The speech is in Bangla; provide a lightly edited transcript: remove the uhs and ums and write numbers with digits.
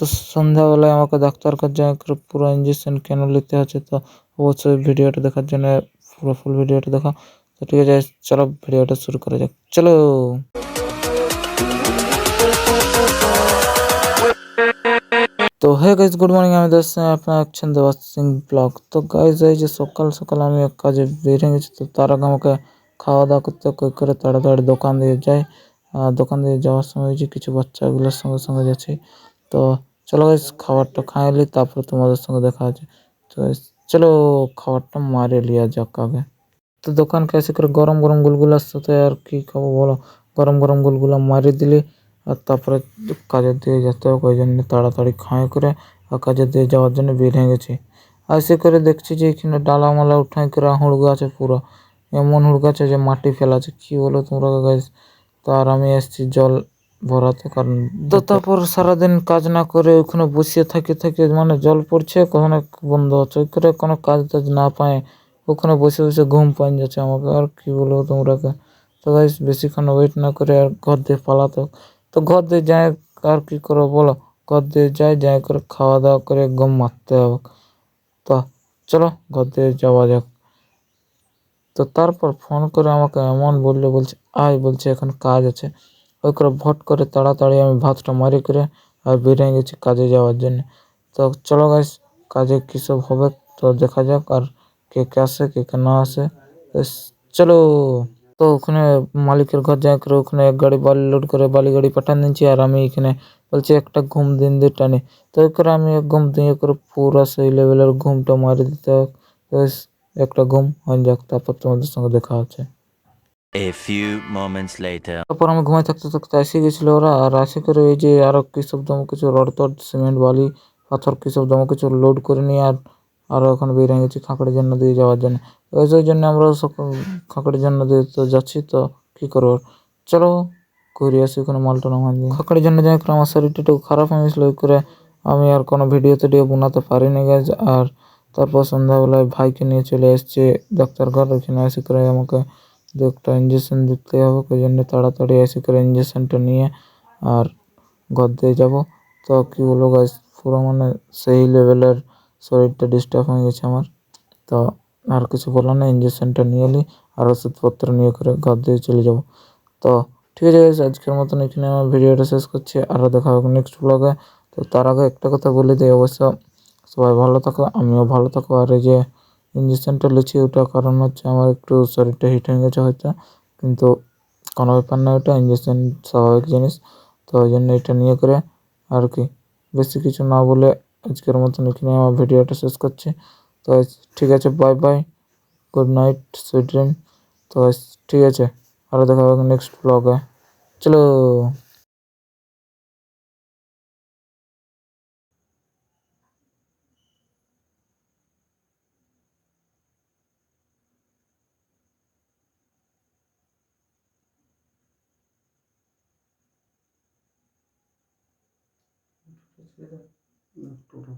তো সন্ধ্যাবেলায় আমাকে ডাক্তার কাছে যাই করে পুরো ইঞ্জেকশন কেন নিতে হচ্ছে, তো অবশ্যই ভিডিওটা দেখার জন্য পুরো ফুল ভিডিওটা দেখা। তো ঠিক আছে, চলো ভিডিওটা শুরু করা যাক, চলো। তো হে গাইজ, গুড মর্নিং, আমি আপনার আছেন দেবাস সিং ব্লগ। তো গাইজ এই যে সকাল সকাল আমি এক কাজে বেরিয়ে গেছি, তো তার আগে আমাকে খাওয়া দাওয়া করতে করে তাড়াতাড়ি দোকান দিয়ে যাই। দোকান দিয়ে যাওয়ার সময় যে কিছু বাচ্চাগুলোর সঙ্গে সঙ্গে যাচ্ছি। তো চলো গাইজ খাবারটা খাইলি, তারপরে তোমাদের সঙ্গে দেখা আছে। তো চলো খাবারটা মারে লিয়া যাক আগে। তো দোকানকে এসে করে গরম গরম গুলগুলার সাথে আর কি খাবো বলো, গরম গরম গুলগুলা মারি দিলি। আর তারপরে কাজের দিয়ে যেতে হবে, ওই জন্য তাড়াতাড়ি খাঁয়ে করে আর কাজের দিয়ে যাওয়ার জন্য বের হয়ে গেছি। আর সে করে দেখছি যে এখানে ডালামালা উঠাই করে হুড়গা আছে, পুরো এমন হুড়গা আছে যে মাটি ফেলাছে, কি বলো তোমরা গাইস। তো আর আমি এসেছি জল ভরাতে, কারণ তো তারপর সারাদিন কাজ না করে ওখানে বসিয়ে থেকে থেকে মানে জল পড়ছে, কখনো বন্ধ হচ্ছে, ওই করে কোনো কাজ টাজ না পায় ওখানে বসে বসে ঘুম পান যাচ্ছে আমাকে, আর কি বলবো তোমরাকে। তো গাইস বেশিক্ষণ ওয়েট না করে আর ঘর দিয়ে পালাতো। তো ঘর দিয়ে যাই, আর কি করবো বলো, ঘর দিয়ে যাই করে খাওয়া দাওয়া করে ঘুম মারতে হবে। তো চলো ঘর দিয়ে যাওয়া যাক। তো তারপর ফোন করে আমাকে এমন বলছে আয়, বলছে এখন কাজ আছে। ওই করে ভট করে তাড়াতাড়ি আমি ভাতটা মারি করে আর বেরিয়ে গেছি কাজে যাওয়ার জন্য। তো চলো গাইস, কাজে কী সব হবে তো দেখা যাক, আর কে কে আসে কে কে না আসে। বেশ, চলো। তো ওখানে মালিকের ঘর যাই করে ওখানে এক গাড়ি বালি লোড করে বালি গাড়ি পাঠান দিচ্ছি, আর আমি এখানে বলছি একটা ঘুম দিন দিয়ে টানে। তো ওই করে আমি এক ঘুম দিয়ে করে পুরো সেই লেভেলের ঘুমটা মারি দিতে হবে। বেশ, একটা ঘুম হয়ে যাক, তারপর তোমাদের সঙ্গে দেখা হচ্ছে। A few moments later. তারপর আমি ঘুমাই থাকতে থাকতে এসে গেছিলো ওরা, আর আসে করে এই যে আরো কি সব দম কিছু রড টড সিমেন্ট বালি পাথর কি সব দম কিছু লোড করে নিয়ে আরো এখন বেরিয়ে গেছি খাঁকড়ির জন্য দিয়ে যাওয়ার জন্য। ওই জন্য আমরা খাঁকড়ির জন্য দিয়ে তো যাচ্ছি, তো কী করবো, চলো ঘুরে আসি ওখানে মালটা নামান দিয়ে। খাঁকড়ির জন্য যাই করে আমার শরীরটা একটু খারাপ হয়ে গেছিলো, ওই করে আমি আর কোনো ভিডিও টিডিও বানাতে পারিনি গাইজ। আর তারপর সন্ধ্যাবেলায় ভাইকে নিয়ে চলে এসেছি ডাক্তার ঘর, ওখানে এসে করে আমাকে একটা ইঞ্জেকশন দিতে হবে, ওই জন্য তাড়াতাড়ি এসে করে ইঞ্জেকশনটা নিয়ে আর ঘর দিয়ে যাবো। তো কী বলবো গাইস, পুরো মানে সেই লেভেলের শরীরটা ডিস্টার্ব হয়ে গেছে আমার। তো আর কিছু বলার নেই, ইঞ্জেকশনটা নিয়ে নিই আর ওষুধপত্র নিয়ে করে ঘর দিয়ে চলে যাব। তো ঠিক আছে গাইস, আজকের মতন এখানে আমার ভিডিওটা শেষ করছি, আরও দেখা হবে নেক্সট ব্লগে। তো তার আগে একটা কথা বলে দিই, অবশ্য সবাই ভালো থাকো, আমিও ভালো থাকো। আর এই যে ইঞ্জেকশনটা নিচ্ছি ওটা কারণ হচ্ছে আমার একটু শরীরটা হিট হয়ে গেছে হয়তো, কিন্তু কোনো ব্যাপার না, ওটা ইঞ্জেকশন স্বাভাবিক জিনিস। তো ওই জন্য এটা নিয়ে করে আর কি বেশি কিছু না বলে আজকের মতন এখানে আমার ভিডিওটা শেষ করছি। তো ঠিক আছে, bye bye, good night, sweet dream. তো ঠিক আছে, আরও দেখা হবে নেক্সট ব্লগে, চলো। টোটো